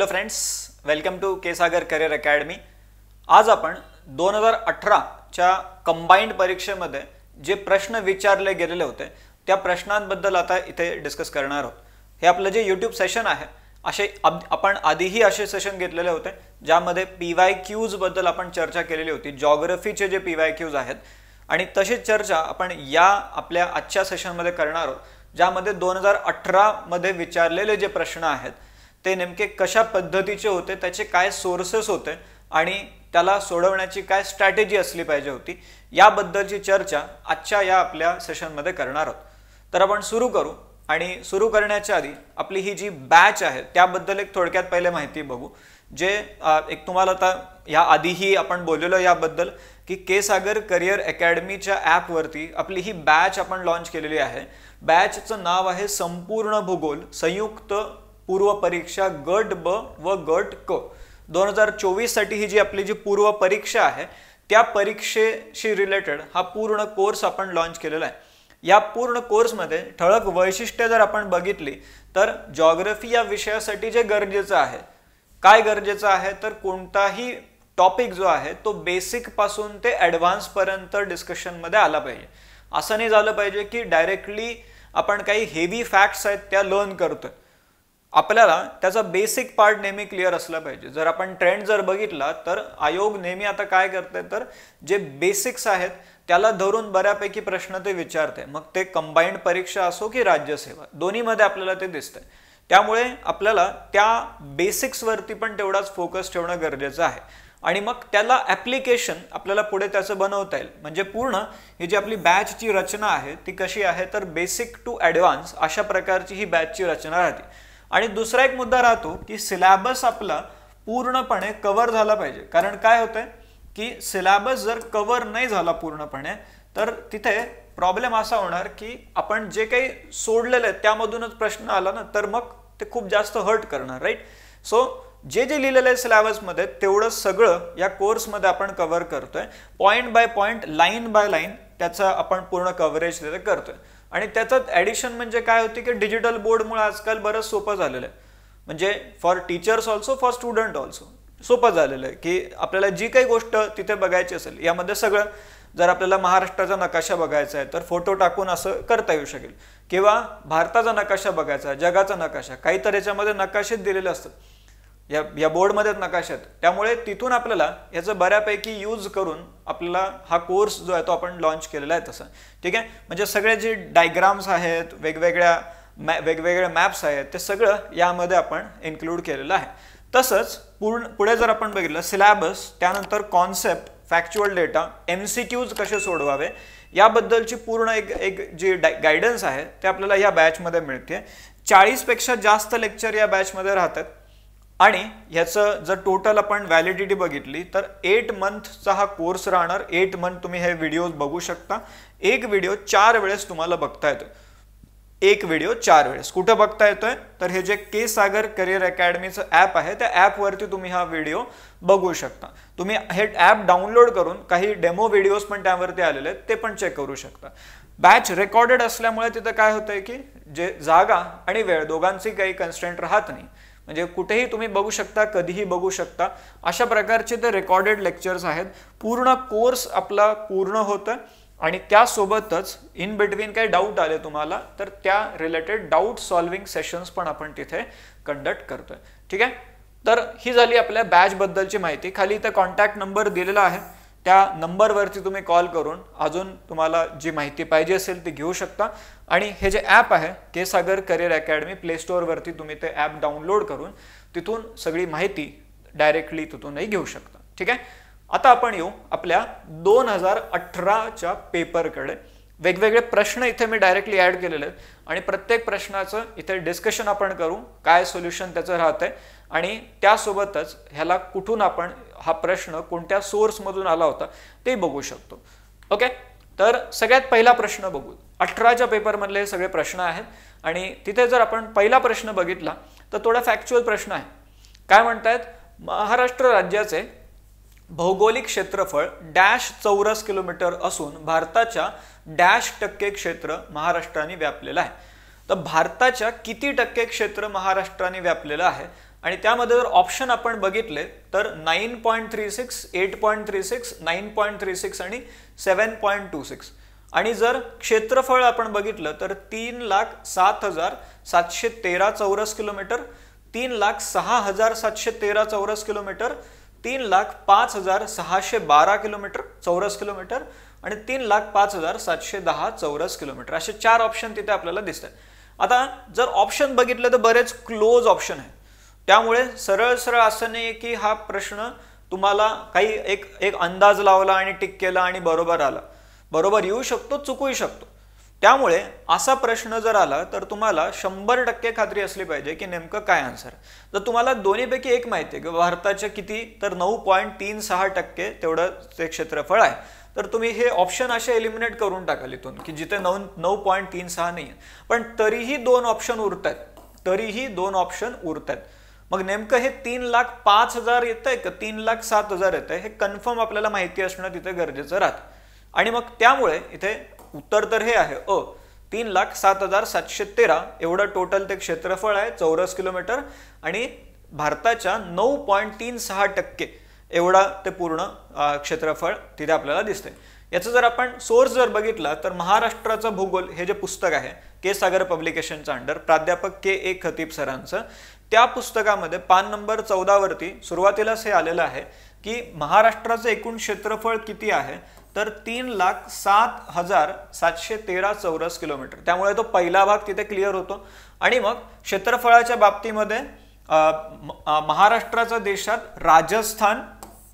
Hello friends, welcome to K Sagar career academy. आज आपण 2018 च्या कंबाइंड परीक्षेमध्ये जे प्रश्न विचारले गेलेले होते त्या प्रश्नांबद्दल आता इथे डिस्कस करणार आहोत। हे आपलं जे YouTube सेशन आहे, आपण आधीही असे सेशन घेतलेले होते ज्यामध्ये PYQs बद्दल आपण चर्चा केलेली होती। जिओग्राफीचे जे PYQs आहेत आणि तशीच चर्चा आपण या आपल्या आजच्या सेशनमध्ये करणार आहोत, ज्यामध्ये 2018 मध्ये विचारलेले जे प्रश्न आहेत ते नेमके कशा पद्धतीचे होते, त्याचे काय सोर्सेस होते आणि त्याला सोडवण्याची काय स्ट्रॅटेजी असली पाहिजे होती, याबद्दलची चर्चा आजच्या या आपल्या सेशनमध्ये करणार आहोत। तर आपण सुरू करू आणि सुरू करण्याच्या आधी आपली ही जी बॅच आहे त्याबद्दल एक थोडक्यात पहिले माहिती बघू। जे एक तुम्हाला आता या आधीही आपण बोललेलो याबद्दल की के सागर करियर अकॅडमीच्या ॲप वरती आपली ही बॅच आपण लॉन्च केलेली आहे। बॅचचं नाव आहे संपूर्ण भूगोल संयुक्त पूर्व परीक्षा गट ब व गट क। 2024 साठी ही जी आपली जी पूर्व परीक्षा आहे त्या परीक्षेशी रिलेटेड हा पूर्ण कोर्स आपण लॉन्च केलेला आहे। या पूर्ण कोर्स मध्ये ठळक वैशिष्ट्ये जर आपण बघितली तर जिओग्राफी या विषयासाठी जे गरजेचं आहे, काय गरजेचं आहे तर कोणताही टॉपिक जो आहे तो बेसिक पासून ते ॲडव्हान्स पर्यंत डिस्कशन मध्ये आला पाहिजे। असं नाही झालं पाहिजे की डायरेक्टली आपण काही हेवी फॅक्ट्स आहेत त्या लर्न करतोय। आपल्याला त्याचा बेसिक पार्ट नेहमी क्लिअर असला पाहिजे। जर आपण ट्रेंड जर बघितला तर आयोग नेहमी आता काय करते तर जे बेसिक्स आहेत त्याला धरून बऱ्यापैकी प्रश्न ते विचारते, मग ते कंबाइंड परीक्षा असो की राज्यसेवा, दोन्ही मध्ये आपल्याला ते दिसतंय। त्यामुळे आपल्याला त्या बेसिक्स वरती पण तेवढाच फोकस ठेवणं गरजेचं आहे आणि मग त्याला ॲप्लिकेशन आपल्याला पुढे त्याचं बनवता येईल। म्हणजे पूर्ण ही जी आपली बॅचची रचना आहे ती कशी आहे तर बेसिक टू ॲडव्हान्स अशा प्रकारची ही बॅचची रचना राहते। आणि दुसरा एक मुद्दा राहतो की सिलेबस आपला पूर्णपणे कव्हर झाला पाहिजे। कारण काय होतंय की सिलेबस जर कव्हर नाही झाला पूर्णपणे तर तिथे प्रॉब्लेम असा होणार की आपण जे काही सोडलेलं आहे त्यामधूनच प्रश्न आला ना तर मग ते खूप जास्त हर्ट करणार, राईट। सो जे लिहिलेलं आहे सिलेबसमध्ये तेवढं सगळं या कोर्समध्ये आपण कव्हर करतोय। Point by point, line by line त्याचा आपण पूर्ण कव्हरेज तिथे करतोय। आणि त्याच्यात ॲडिशन म्हणजे काय होती की डिजिटल बोर्डमुळे आजकाल बरंच सोपं झालेलं आहे। म्हणजे for teachers also, for student also सोपं झालेलं आहे की आपल्याला जी काही गोष्ट तिथे बघायची असेल यामध्ये सगळं, जर आपल्याला महाराष्ट्राचा नकाशा बघायचा आहे तर फोटो टाकून असं करता येऊ शकेल, किंवा भारताचा नकाशा बघायचा, जगाचा नकाशा, काहीतरी याच्यामध्ये नकाशेच दिलेले असतात, या बोर्डमध्येच नकाशा आहेत। त्यामुळे तिथून आपल्याला याचं बऱ्यापैकी यूज करून आपल्याला हा कोर्स जो आहे तो आपण लॉन्च केलेला आहे तसं, ठीक आहे। म्हणजे सगळे जे डायग्राम्स आहेत, वेगवेगळे मॅप्स आहेत, ते सगळं यामध्ये आपण इन्क्लूड केलेलं आहे। तसंच पुढे जर आपण बघितलं सिलेबस, त्यानंतर कॉन्सेप्ट, फॅक्च्युअल डेटा, MCQs कसे सोडवावे याबद्दलची पूर्ण एक जी गायडन्स आहे ते आपल्याला या बॅचमध्ये मिळते। 40 पेक्षा जास्त लेक्चर या बॅचमध्ये राहतात आणि ह्याचं जर टोटल आपण व्हॅलिडिटी बघितली तर 8 मंथचा हा कोर्स राहणार। 8 मंथ तुम्ही हे व्हिडिओज बघू शकता। एक व्हिडिओ 4 वेळेस तुम्हाला बघता येतोय। एक व्हिडिओ 4 वेळेस कुठं बघता येतोय तर हे जे के सागर करियर अकॅडमीचं ॲप आहे त्या ॲपवरती तुम्ही हा व्हिडिओ बघू शकता। तुम्ही हे ॲप डाउनलोड करून काही डेमो व्हिडिओज पण त्यावरती आलेले आहेत ते पण चेक करू शकता। बॅच रेकॉर्डेड असल्यामुळे तिथं काय होतंय की जे जागा आणि वेळ दोघांची काही कन्स्ट्रेंट राहत नाही, म्हणजे कुठेही तुम्ही बघू शकता, कधीही बघू शकता, अशा प्रकारचे ते रेकॉर्डेड लेक्चर्स आहेत। पूर्ण कोर्स आपला पूर्ण होतं आणि त्यासोबतच इन बिटवीन काही डाऊट आले तुम्हाला तर त्या रिलेटेड डाऊट सॉल्विंग सेशन्स पण आपण तिथे कंडक्ट करतोय, ठीक आहे। तर ही झाली आपल्या बॅच बद्दलची माहिती। खाली इथे कॉन्टॅक्ट नंबर दिलेला आहे, त्या नंबरवरती तुम्ही कॉल करून अजून तुम्हाला जी माहिती पाहिजे असेल ती घेऊ शकता। आणि हे जे ॲप आहे के सागर करियर अकॅडमी, प्ले स्टोअरवरती तुम्ही ते ॲप डाउनलोड करून तिथून सगळी माहिती डायरेक्टली तिथूनही घेऊ शकता, ठीक आहे। आता आपण येऊ आपल्या 2018च्या पेपरकडे। वेगवेगळे प्रश्न इथे मी डायरेक्टली ॲड केलेले आहेत आणि प्रत्येक प्रश्नाचं इथे डिस्कशन आपण करू, काय सोल्युशन त्याचं राहतंय आणि त्यासोबतच ह्याला कुठून आपण हा प्रश्न कोणत्या सोर्समधून आला होता ते बघू शकतो, ओके। तर सगळ्यात पहिला प्रश्न बघू। 18च्या पेपरमधले हे सगळे प्रश्न आहेत आणि तिथे जर आपण पहिला प्रश्न बघितला तर थोडा फॅक्च्युअल प्रश्न आहे। काय म्हणतायत, महाराष्ट्र राज्याचे भौगोलिक क्षेत्रफळ डॅश चौरस किलोमीटर असून भारताच्या डॅश टक्के क्षेत्र महाराष्ट्राने व्यापलेलं आहे। तर भारताच्या किती टक्के क्षेत्र महाराष्ट्राने व्यापलेलं आहे आणि त्यामध्ये जर ऑप्शन आपण बघितले तर 9.36, 8.36, 9.36 आणि 7.26. आणि जर क्षेत्रफळ आपण बघितलं तर 3,07,713 चौरस किलोमीटर, 3,06,713 चौरस किलोमीटर, 3,05,612 किलोमीटर चौरस किलोमीटर आणि 3,05,710 चौरस किलोमीटर, असे 4 ऑप्शन तिथे आपल्याला दिसतात. आता जर ऑप्शन बघितलं तर बरेच क्लोज ऑप्शन आहे, त्यामुळे सरळ सरळ असं नाही की हा प्रश्न तुम्हाला काही एक अंदाज लावला आणि टिक केला आणि बरोबर आला. बरोबर येऊ शकतो, चुकूही शकतो. त्यामुळे असा प्रश्न जर आला तर तुम्हाला 100% खात्री असली पाहिजे की नेमकं काय आन्सर. जर तुम्हाला दोन्हीपैकी एक माहिती आहे की भारताचे किती तर 9.36% तेवढं ते क्षेत्रफळ आहे, तर तुम्ही हे ऑप्शन असे एलिमिनेट करून टाकाल इथून की जिथे 9.36 नाही आहे. पण तरीही 2 ऑप्शन उरतात. मग नेमकं हे 3,05,000 येत आहे का 3,07,000 येत आहे हे कन्फर्म आपल्याला माहिती असणं तिथे गरजेचं राहतं. आणि मग त्यामुळे इथे उत्तर तर हे आहे 3,07,713 एवढं टोटल ते क्षेत्रफळ आहे चौरस किलोमीटर आणि भारताच्या 9.36% एवढा ते पूर्ण क्षेत्रफळ तिथे आपल्याला दिसते. याचं जर आपण सोर्स जर बघितला तर महाराष्ट्राचा भूगोल हे जे पुस्तक आहे के सागर पब्लिकेशनच्या अंडर प्राध्यापक के खतीब सरांचं, त्या पुस्तकामध्ये पान नंबर 14 वरती सुरुवातीलाच हे आलेलं आहे की महाराष्ट्राचं एकूण क्षेत्रफळ किती आहे तर 3,07,713 चौरस किलोमीटर. त्यामुळे तो पहिला भाग तिथे क्लिअर होतो. आणि मग क्षेत्रफळाच्या बाबतीमध्ये महाराष्ट्राचा देशात राजस्थान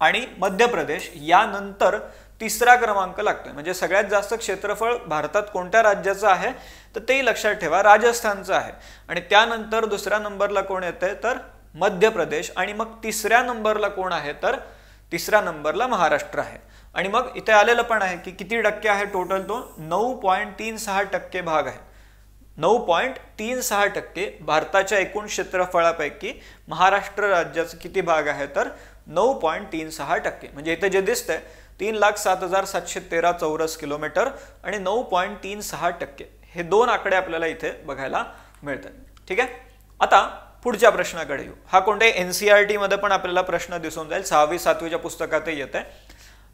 आणि मध्य प्रदेश यानंतर 3रा क्रमांक लागतोय. म्हणजे सगळ्यात जास्त क्षेत्रफळ भारतात कोणत्या राज्याचं आहे तर तेही लक्षात ठेवा, राजस्थानचं आहे. आणि त्यानंतर 2ऱ्या नंबरला कोण येतंय तर मध्य प्रदेश आणि मग 3ऱ्या नंबरला कोण आहे तर 3ऱ्या नंबरला महाराष्ट्र आहे. आणि मग इथे आलेलं पण आहे की किती टक्के आहे टोटल तो 9.36% भाग आहे. 9.36% भारताच्या एकूण क्षेत्रफळापैकी महाराष्ट्र राज्याचा किती भाग आहे तर 9.36%. म्हणजे इथे जे दिसतंय 3,07,713 चौरस किलोमीटर आणि 9.36% हे 2 आकडे आपल्याला इथे बघायला मिळतात. ठीक आहे. आता पुढच्या प्रश्नाकडे येऊ. हा कोणत्याही एनसीईआरटी मध्ये पण आपल्याला प्रश्न दिसून जाईल, 6वी 7वीच्या पुस्तकातही येत आहे.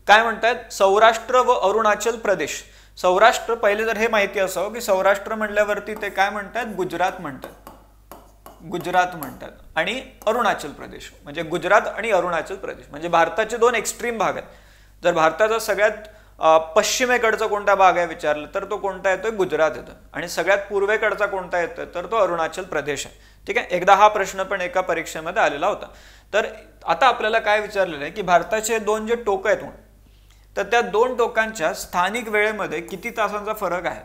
काय म्हणतात, सौराष्ट्र व अरुणाचल प्रदेश. सौराष्ट्र पहिले जर हे माहिती असावं की सौराष्ट्र म्हटल्यावरती ते काय म्हणतात, गुजरात म्हणतात आणि अरुणाचल प्रदेश म्हणजे गुजरात आणि अरुणाचल प्रदेश म्हणजे भारताचे 2 एक्स्ट्रीम भाग आहेत. जर भारताचा सगळ्यात पश्चिमेकडचा कोणता भाग आहे विचारलं तर तो कोणता येतोय, गुजरात येतो. आणि सगळ्यात पूर्वेकडचा कोणता येतोय तर तो अरुणाचल प्रदेश आहे. ठीक आहे. एकदा हा प्रश्न पण एका परीक्षेमध्ये आलेला होता. तर आता आपल्याला काय विचारलेलं आहे की भारताचे 2 जे टोक आहेत तर त्या 2 टोकांच्या स्थानिक वेळेमध्ये किती तासांचा फरक आहे.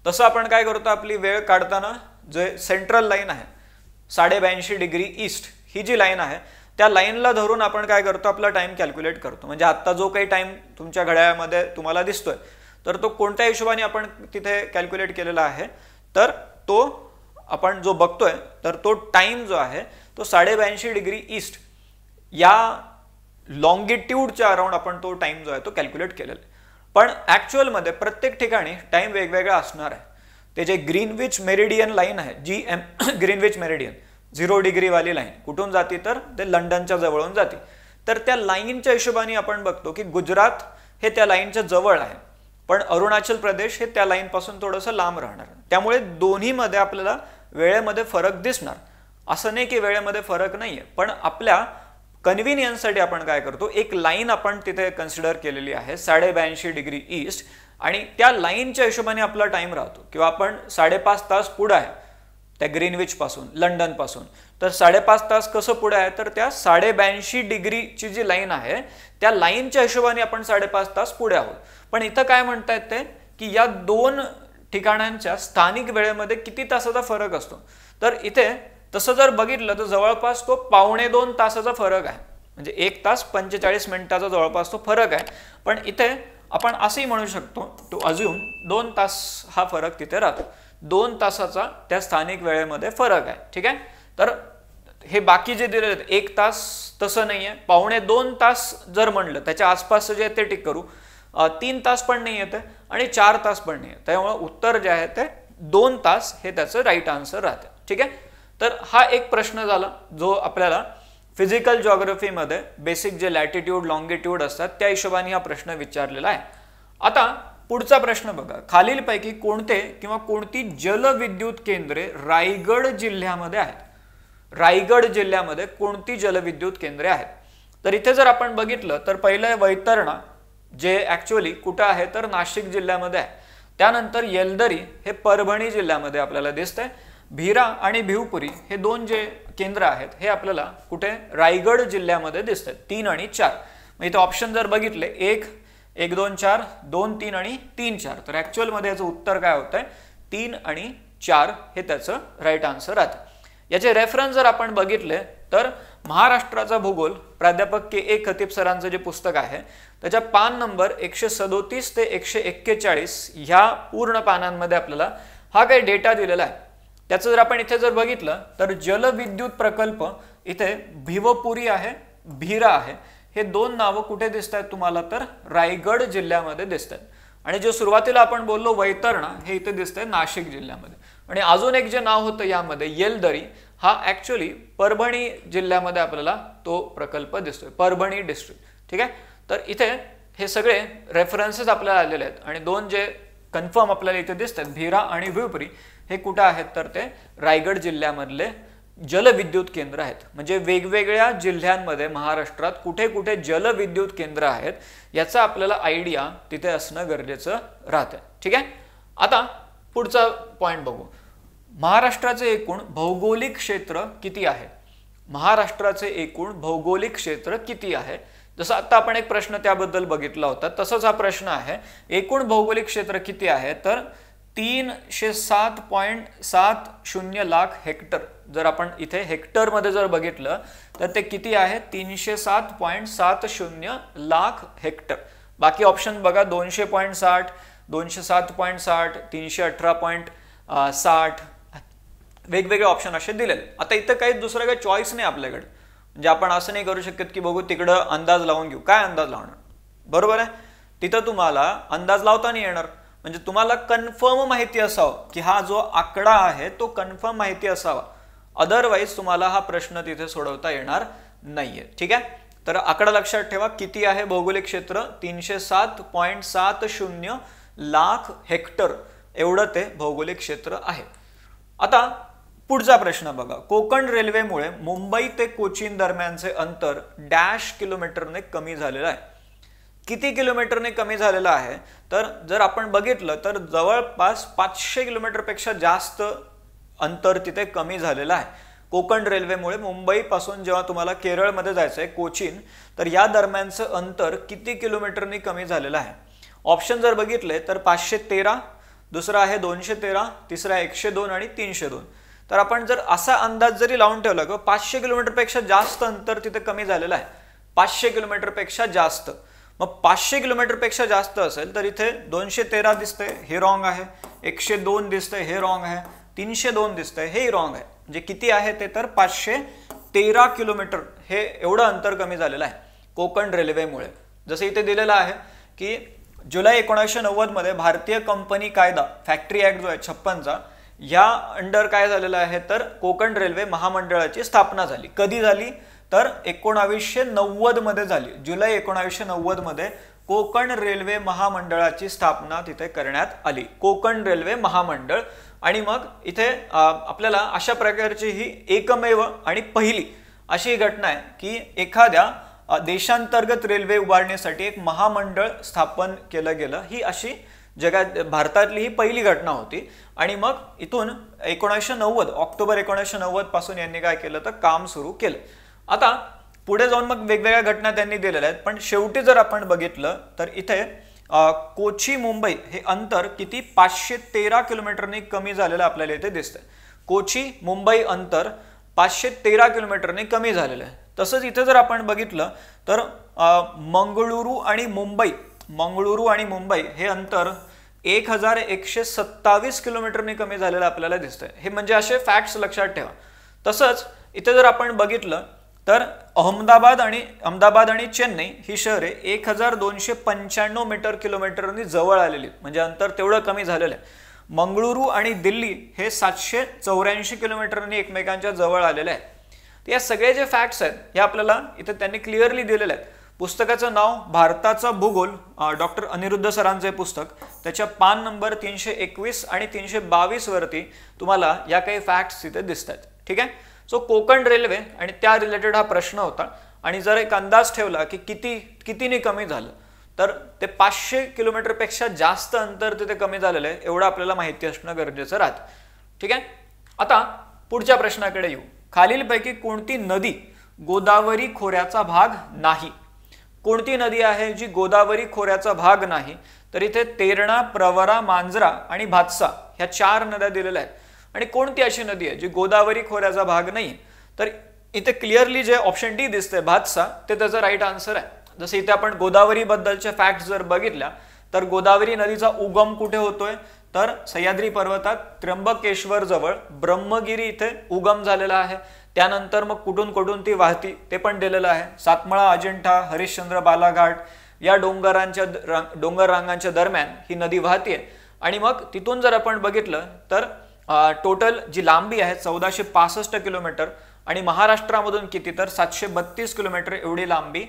तसं आपण काय करतो, आपली वेळ काढताना जे सेंट्रल लाईन आहे 82.5 डिग्री ईस्ट ही जी लाईन आहे त्या लाईनला धरून आपण काय करतो, आपला टाइम कॅल्क्युलेट करतो. म्हणजे आता जो काही टाइम तुमच्या घड्याळामध्ये तुम्हाला दिसतोय तर तो कोणत्या हिशोबाने आपण तिथे कॅल्क्युलेट केलेला आहे तर तो आपण जो बघतोय तर तो टाइम जो आहे तो 82.5 डिग्री ईस्ट या लॉंगिट्यूडच्या अराउंड आपण तो टाइम जो आहे तो कॅल्क्युलेट केलेला आहे. पण ऍक्च्युअलमध्ये प्रत्येक ठिकाणी टाइम वेगवेगळा असणार आहे. ते जे ग्रीनविच मेरिडियन लाईन आहे ग्रीनविच मेरिडियन 0 डिग्री वाली लाईन कुठून जाते तर ते लंडनच्या जवळून जाते. तर त्या लाईनच्या हिशोबाने आपण बघतो की गुजरात हे त्या लाईनच्या जवळ आहे पण अरुणाचल प्रदेश हे त्या लाईन पासून थोडंसं लांब राहणार. त्यामुळे दोन्हीमध्ये आपल्याला वेळेमध्ये फरक दिसणार. असं नाही की वेळेमध्ये फरक नाहीये, पण आपल्या कन्व्हिनियन्ससाठी आपण काय करतो, एक लाईन आपण तिथे कन्सिडर केलेली आहे 82.5 डिग्री ईस्ट आणि त्या लाईनच्या हिशोबाने आपला टाइम राहतो. किंवा आपण 5.5 तास पुढे आहे त्या ग्रीनविच पासून, लंडन पासून, तर 5.5 तास कसं पुढे आहे तर त्या 82.5 डिग्रीची जी लाईन आहे त्या लाईनच्या हिशोबाने आपण 5.5 तास पुढे आहोत. पण इथं काय म्हणतायत ते की या 2 ठिकाणांच्या स्थानिक वेळेमध्ये किती तासाचा फरक असतो. तर इथे तसं जर बघितलं तर जवळपास तो 1.25 तासाचा फरक आहे. म्हणजे 1 तास 45 मिनिटाचा जवळपास तो फरक आहे. पण इथे आपण असंही म्हणू शकतो टू अज्युम 2 तास हा फरक तिथे राहतो. 2 तासाचा त्या स्थानिक वेळेमध्ये फरक आहे. ठीक आहे. तर हे बाकी जे दिले 1 तास तसं नाहीये, 1.25 तास जर म्हणलं त्याच्या आसपास जे ते टिक करू, 3 तास पण नाही येते आणि 4 तास पण नाही. त्यामुळे उत्तर जे आहे ते 2 तास हे त्याचं राईट आन्सर राहते. ठीक आहे. तर हा एक प्रश्न झाला जो आपल्याला फिजिकल जिओग्राफीमध्ये बेसिक जे लॅटिट्यूड लॉंगिट्यूड असतात त्या हिशोबाने हा प्रश्न विचारलेला आहे. आता पुढचा प्रश्न बघा, खालीलपैकी कोणते किंवा कोणती जलविद्युत केंद्रे रायगड जिल्ह्यामध्ये आहेत? रायगड जिल्ह्यामध्ये कोणती जलविद्युत केंद्रे आहेत? तर इथे जर आपण बघितलं तर पहिलं वैतरणा, जे ऍक्च्युअली कुठं आहे तर नाशिक जिल्ह्यामध्ये आहे. त्यानंतर येलदरी हे परभणी जिल्ह्यामध्ये आपल्याला दिसतंय. भीरा आणि भिवपुरी हे दोन जे केंद्र आहेत हे आपल्याला कुठे रायगड जिल्ह्यामध्ये दिसतात. 3 आणि 4. मग इथे ऑप्शन जर बघितले 1, 1, 2, 4, 2, 3 आणि 3, 4, तर ऍक्च्युअल मध्ये याचं उत्तर काय होतंय 3 आणि 4 हे त्याचं राईट आन्सर आहे. याचे रेफरन्स जर आपण बघितले तर महाराष्ट्राचा भूगोल प्राध्यापक के.ए. खतीब सरांचं जे पुस्तक आहे त्याच्या पान नंबर 137 ते 141 ह्या पूर्ण पानांमध्ये आपल्याला हा काही डेटा दिलेला आहे. त्याचं जर आपण इथे जर बघितलं तर जलविद्युत प्रकल्प इथे भिवपुरी आहे, भीरा आहे, हे दोन नावं कुठे दिसत आहेत तुम्हाला तर रायगड जिल्ह्यामध्ये दिसत आहेत. आणि जे सुरुवातीला आपण बोललो वैतरणा हे इथे दिसतंय नाशिक जिल्ह्यामध्ये. आणि अजून एक जे नाव होतं यामध्ये येलदरी, हा ऍक्च्युअली परभणी जिल्ह्यामध्ये आपल्याला तो प्रकल्प दिसतोय, परभणी डिस्ट्रिक्ट. ठीक आहे, तर इथे हे सगळे रेफरन्सेस आपल्याला आलेले आहेत. आणि दोन जे कन्फर्म आपल्याला इथे दिसतात भीरा आणि भिवपुरी हे कुठे आहेत तर ते रायगड जिल्ह्यामधले जलविद्युत केंद्र आहेत. म्हणजे वेगवेगळ्या जिल्ह्यांमध्ये महाराष्ट्रात कुठे कुठे जलविद्युत केंद्र आहेत याचा आपल्याला आयडिया तिथे असणं गरजेचं राहतं. ठीक आहे, आता पुढचा पॉइंट बघू. महाराष्ट्राचे एकूण भौगोलिक क्षेत्र किती आहे? महाराष्ट्राचे एकूण भौगोलिक क्षेत्र किती आहे? जसं आता आपण एक प्रश्न त्याबद्दल बघितला होता तसंच हा प्रश्न आहे. एकूण भौगोलिक क्षेत्र किती आहे तर 307.70 लाख हेक्टर. जर आपण इथे हेक्टर मध्ये जर बघितलं तर ते किती आहे 307.70 लाख हेक्टर. बाकी ऑप्शन बघा 200.60, 207.60, 318.60 वेगवेगळे ऑप्शन असे दिलेले. आता इथं काही दुसरं काही चॉईस नाही आपल्याकडे. म्हणजे आपण असं नाही करू शकत की बघू तिकडं अंदाज लावून घेऊ. काय अंदाज लावणार? बरोबर आहे, तिथं तुम्हाला अंदाज लावता नाही येणार. म्हणजे तुम्हाला कन्फर्म माहिती असावं की हा जो आकडा आहे तो कन्फर्म माहिती असावा, अदरवाईज तुम्हाला हा प्रश्न तिथे सोडवता येणार नाहीये. ठीक आहे, तर आकडा लक्षात ठेवा किती आहे भौगोलिक क्षेत्र 307.70 लाख हेक्टर एवढं ते भौगोलिक क्षेत्र आहे. आता पुढचा प्रश्न बघा. कोकण रेल्वेमुळे मुंबई ते कोचीन दरम्यानचे अंतर डॅश किलोमीटरने कमी झालेलं आहे. किती किलोमीटरने कमी झालेलं आहे तर जर आपण बघितलं तर जवळपास 500 किलोमीटरपेक्षा जास्त अंतर तिथे कमी झालेलं आहे. कोकण रेल्वेमुळे मुंबई पासून जेव्हा तुम्हाला केरळमध्ये जायचं आहे कोचीन, तर या दरम्यानचं अंतर किती किलोमीटरने कमी झालेलं आहे? ऑप्शन जर बघितले तर 513, दुसरा आहे 213, तिसरा 102 आणि 302. तर आपण जर असा अंदाज जरी लावून ठेवला की 500 किलोमीटरपेक्षा जास्त अंतर तिथे कमी झालेलं आहे, 500 किलोमीटरपेक्षा जास्त, मग 500 किलोमीटरपेक्षा जास्त असेल तर इथे 213 दिसतंय हे रॉंग आहे, 102 दिसतंय हे रॉंग आहे, 302 दिसतंय हे रॉंग आहे. म्हणजे किती आहे ते तर 513 किलोमीटर हे एवढं अंतर कमी झालेलं आहे कोकण रेल्वेमुळे. जसं इथे दिलेलं आहे की जुलै 1990 मध्ये भारतीय कंपनी कायदा फॅक्टरी ऍक्ट जो आहे 56चा, या अंडर काय झालेलं आहे तर कोकण रेल्वे महामंडळाची स्थापना झाली. कधी झाली तर 1990 मध्ये झाली. जुलै 1990 मध्ये कोकण रेल्वे महामंडळाची स्थापना तिथे करण्यात आली, कोकण रेल्वे महामंडळ. आणि मग इथे आपल्याला अशा प्रकारची ही एकमेव आणि पहिली अशी घटना आहे की एखाद्या देशांतर्गत रेल्वे उभारण्यासाठी एक महामंडळ स्थापन केलं गेलं. ही अशी जगात भारतातली ही पहिली घटना होती. आणि मग इथून 1990 ऑक्टोबर 1990 पासून यांनी काय केलं तर काम सुरू केलं. आता पुढे जाऊन मग वेगवेगळ्या घटना त्यांनी दिलेल्या आहेत, पण शेवटी जर आपण बघितलं तर इथे कोची मुंबई हे अंतर किती 513 किलोमीटरने कमी झालेलं आपल्याला इथे दिसतंय. कोची मुंबई अंतर 513 किलोमीटरने कमी झालेलं आहे. तसंच इथे जर आपण बघितलं तर मंगळुरू आणि मुंबई हे अंतर 1127 किलोमीटरने कमी झालेलं आपल्याला दिसतंय. हे म्हणजे असे फॅक्ट्स लक्षात ठेवा. तसंच इथे जर आपण बघितलं तर अहमदाबाद आणि चेन्नई ही शहरे 1295 मीटर किलोमीटरनी जवळ आलेली, म्हणजे अंतर तेवढं कमी झालेलं आहे. मंगळुरू आणि दिल्ली हे 784 किलोमीटरनी एकमेकांच्या जवळ आलेले आहेत. तर या सगळे जे फॅक्ट्स आहेत हे आपल्याला इथे त्यांनी क्लिअरली दिलेले आहेत. पुस्तकाचं नाव भारताचा भूगोल, डॉक्टर अनिरुद्ध सरांचे पुस्तक, त्याच्या पान नंबर 321 आणि 322 वरती तुम्हाला या काही फॅक्ट्स तिथे दिसतात. ठीक आहे. सो कोकण रेल्वे आणि त्या रिलेटेड हा प्रश्न होता. आणि जर एक अंदाज ठेवला की कितीने कमी झालं, तर ते 500 किलोमीटरपेक्षा जास्त अंतर तिथे कमी झालेलं आहे एवढं आपल्याला माहिती असणं गरजेचं राहतं. ठीक आहे. आता पुढच्या प्रश्नाकडे येऊ. खालीलपैकी कोणती नदी गोदावरी खोऱ्याचा भाग नाही? कोणती नदी आहे जी गोदावरी खोऱ्याचा भाग नाही? तर इथे तेरणा, प्रवरा, मांजरा आणि भातसा ह्या 4 नद्या दिलेल्या आहेत. आणि कोणती अशी नदी आहे जी गोदावरी खोऱ्याचा भाग नाही? तर इथे क्लिअरली जे ऑप्शन डी दिसते भातसा, ते त्याचं राईट आन्सर आहे. जसं इथे आपण गोदावरी बद्दलच्या फॅक्ट जर बघितल्या तर गोदावरी नदीचा उगम कुठे होतोय? तर सह्याद्री पर्वतात त्र्यंबकेश्वर जवळ ब्रह्मगिरी इथे उगम झालेला आहे. त्यानंतर मग कुठून कुठून ती वाहती ते पण दिलेलं आहे. सातमळा, अजिंठा, हरिश्चंद्र, बालाघाट या डोंगर रांगांच्या दरम्यान ही नदी वाहते. आणि मग तिथून जर आपण बघितलं तर टोटल जी लांबी आहे 1465 किलोमीटर आणि महाराष्ट्रामधून किती? तर 732 किलोमीटर एवढी लांबी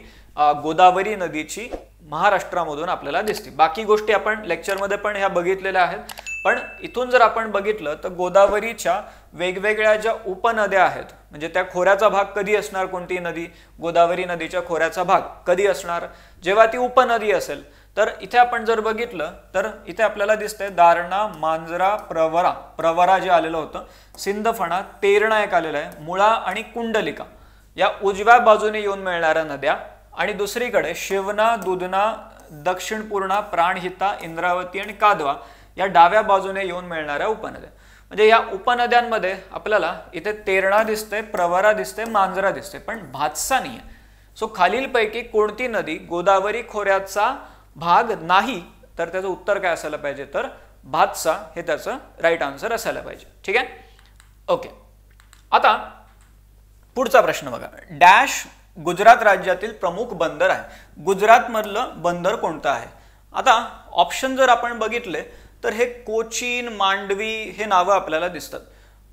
गोदावरी नदीची महाराष्ट्रामधून आपल्याला दिसते. बाकी गोष्टी आपण लेक्चरमध्ये पण ह्या बघितलेल्या आहेत. पण इथून जर आपण बघितलं तर गोदावरीच्या वेगवेगळ्या ज्या उपनद्या आहेत, म्हणजे त्या खोऱ्याचा भाग कधी असणार? कोणती नदी? गोदावरी नदीच्या खोऱ्याचा भाग कधी असणार? जेव्हा ती उपनदी असेल. तर इथे आपण जर बघितलं तर इथे आपल्याला दिसतंय दारणा, मांजरा, प्रवरा जे आलेलं होतं, सिंदफणा, तेरणा एक आलेला आहे, मुळा आणि कुंडलिका या उजव्या बाजूने येऊन मिळणाऱ्या नद्या. आणि दुसरीकडे शिवना, दुधना, दक्षिणपूर्णा, प्राणहिता, इंद्रावती आणि कादवा या डाव्या बाजूने येऊन मिळणाऱ्या उपनद्या. म्हणजे या उपनद्यांमध्ये आपल्याला इथे तेरणा दिसते, प्रवरा दिसते, मांजरा दिसते, पण भातसा नाही आहे. सो खालीलपैकी कोणती नदी गोदावरी खोऱ्याचा भाग नाही? तर त्याचं उत्तर काय असायला पाहिजे? तर भातसा हे त्याचं राईट आन्सर असायला पाहिजे. ठीक आहे. ओके. आता पुढचा प्रश्न बघा. डॅश गुजरात राज्यातील प्रमुख बंदर आहे. गुजरात मधलं बंदर कोणतं आहे? आता ऑप्शन जर आपण बघितले तर हे कोचीन, मांडवी हे नावं आपल्याला दिसतात.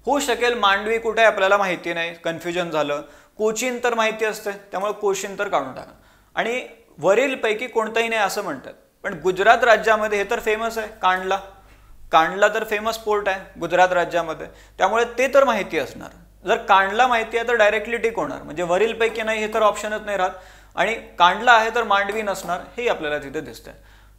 होऊ शकेल मांडवी कुठे आपल्याला माहिती नाही, कन्फ्युजन झालं. कोचीन तर माहिती असते, त्यामुळे कोचीन तर काढून टाका. आणि वरील पैकी कोणतंही नाही असं म्हणतात. पण गुजरात राज्यामध्ये हे तर फेमस आहे, कांडला तर फेमस पोर्ट आहे गुजरात राज्यामध्ये, त्यामुळे ते तर माहिती असणार. जर कांडला माहिती आहे तर डायरेक्टली टिक होणार, म्हणजे वरील पैकी नाही हे तर ऑप्शनच नाही राहत. आणि कांडला आहे तर मांडवी नसणार हे आपल्याला तिथे दिसतंय.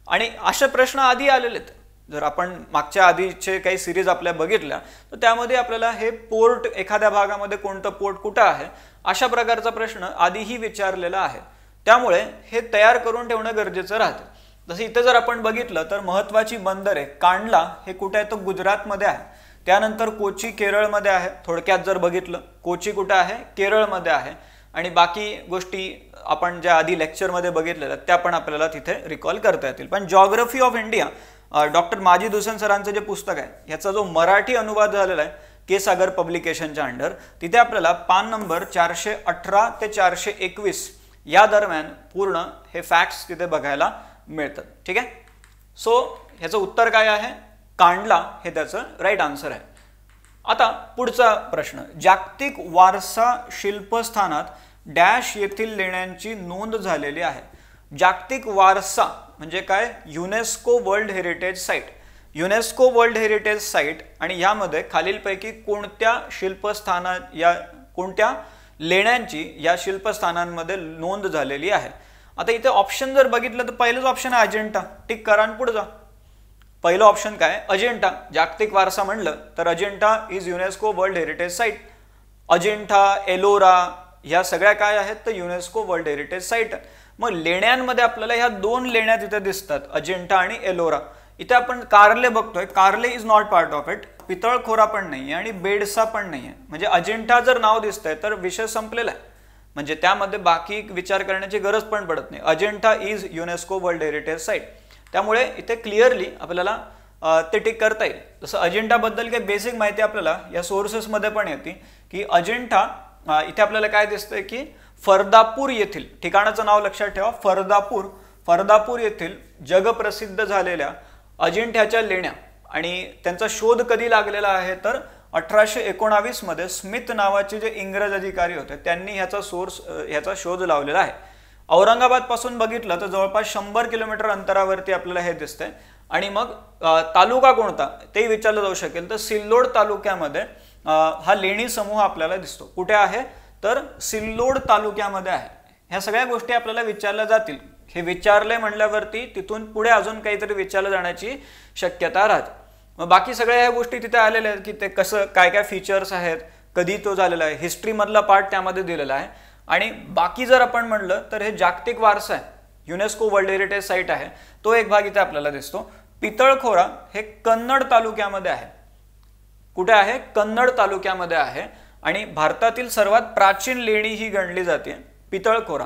आणि असे प्रश्न आधी आलेले आहेत. जर आपण मागच्या आधीचे काही सिरीज आपल्या बघितल्या तर त्यामध्ये आपल्याला हे पोर्ट, एखाद्या भागामध्ये कोणतं पोर्ट कुठं आहे, अशा प्रकारचा प्रश्न आधीही विचारलेला आहे. त्यामुळे हे तयार करून ठेवणं गरजेचं राहतं. जसं इथे जर आपण बघितलं तर महत्वाची बंदर आहे कांडला हे कुठे आहे? तर गुजरातमध्ये आहे. त्यानंतर कोची केरळमध्ये आहे. थोडक्यात जर बघितलं कोची कुठे आहे? केरळमध्ये आहे. आणि बाकी गोष्टी आपण ज्या आधी लेक्चरमध्ये बघितलेल्या त्या पण आपल्याला तिथे रिकॉल करता येतील. पण geography of India doctor Majid Hussain सरांचं जे पुस्तक आहे याचा जो मराठी अनुवाद झालेला आहे के सागर पब्लिकेशनच्या अंडर, तिथे आपल्याला पान नंबर 418 ते 421 या दरम्यान पूर्ण हे फॅक्ट्स तिथे बघायला मिळतात. ठीक आहे. सो ह्याचं उत्तर काय आहे? कांडला हे त्याचं राईट आन्सर आहे. आता पुढचा प्रश्न. जागतिक वारसा शिल्पस्थानात डॅश येथील लेण्यांची नोंद झालेली आहे. जागतिक वारसा म्हणजे काय? UNESCO world heritage site. UNESCO world heritage site. आणि यामध्ये खालीलपैकी कोणत्या कोणत्या लेण्यांची या शिल्पस्थानांमध्ये नोंद झालेली आहे? आता इथे ऑप्शन जर बघितलं तर पहिलंच ऑप्शन आहे अजिंठा. टिक करा आणि पुढे जा. पहिलं ऑप्शन काय? अजिंठा. जागतिक वारसा म्हणलं तर Ajanta is UNESCO world heritage site. Ajanta, Ellora ह्या सगळ्या काय आहेत? तर युनेस्को वर्ल्ड हेरिटेज साईट. मग लेण्यांमध्ये आपल्याला ह्या 2 लेण्या तिथे दिसतात, अजिंठा आणि एलोरा. इथे आपण कारले बघतोय. कारले is not part of it. Pitalkhora पण नाहीये आणि बेडसा पण नाहीये. म्हणजे अजिंठा जर नाव दिसतंय तर विषय संपलेला आहे. म्हणजे त्यामध्ये बाकी विचार करण्याची गरज पण पडत नाही. Ajanta is UNESCO world heritage site. त्यामुळे इथे क्लिअरली आपल्याला ते टिक करता येईल. जसं अजिंठाबद्दल काही बेसिक माहिती आपल्याला या सोर्सेसमध्ये पण येते की अजिंठा इथे आपल्याला काय दिसतंय की फरदापूर येथील, ठिकाणाचं नाव लक्षात ठेवा, फरदापूर येथील जगप्रसिद्ध झालेल्या अजिंठ्याच्या लेण्या आणि त्यांचा शोध कधी लागलेला आहे तर 1819 मध्ये स्मिथ नावाचे जे इंग्रज अधिकारी होते त्यांनी ह्याचा शोध लावलेला आहे. औरंगाबाद पासून बघितलं तर जवळपास 100 किलोमीटर अंतरावरती आपल्याला हे दिसतंय. आणि मग तालुका कोणता ते विचारलं जाऊ शकेल तर सिल्लोड तालुक्यामध्ये हा लेणी समूह आपल्याला दिसतो. कुठे आहे तर सिल्लोड तालुक्यामध्ये आहे. ह्या सगळ्या गोष्टी आपल्याला विचारल्या जातील. हे विचारले म्हणल्यावरती तिथून पुढे अजून काहीतरी विचारलं जाण्याची शक्यता राहते. मग बाकी सगळ्या ह्या गोष्टी तिथे आलेल्या आहेत की ते कसं काय काय फीचर्स आहेत, कधी तो झालेला आहे, हिस्ट्री मधला पार्ट त्यामध्ये दिलेला आहे. आणि बाकी जर आपण म्हणलं तर हे जागतिक वारसा आहे, युनेस्को वर्ल्ड हेरिटेज साईट आहे, तो एक भाग इथे आपल्याला दिसतो. पितळखोरा हे कन्नड तालुक्यामध्ये आहे. कुठे आहे? कन्नड तालुक्यामध्ये आहे. आणि भारतातील सर्वात प्राचीन लेणी ही गणली जाते पितळखोरा.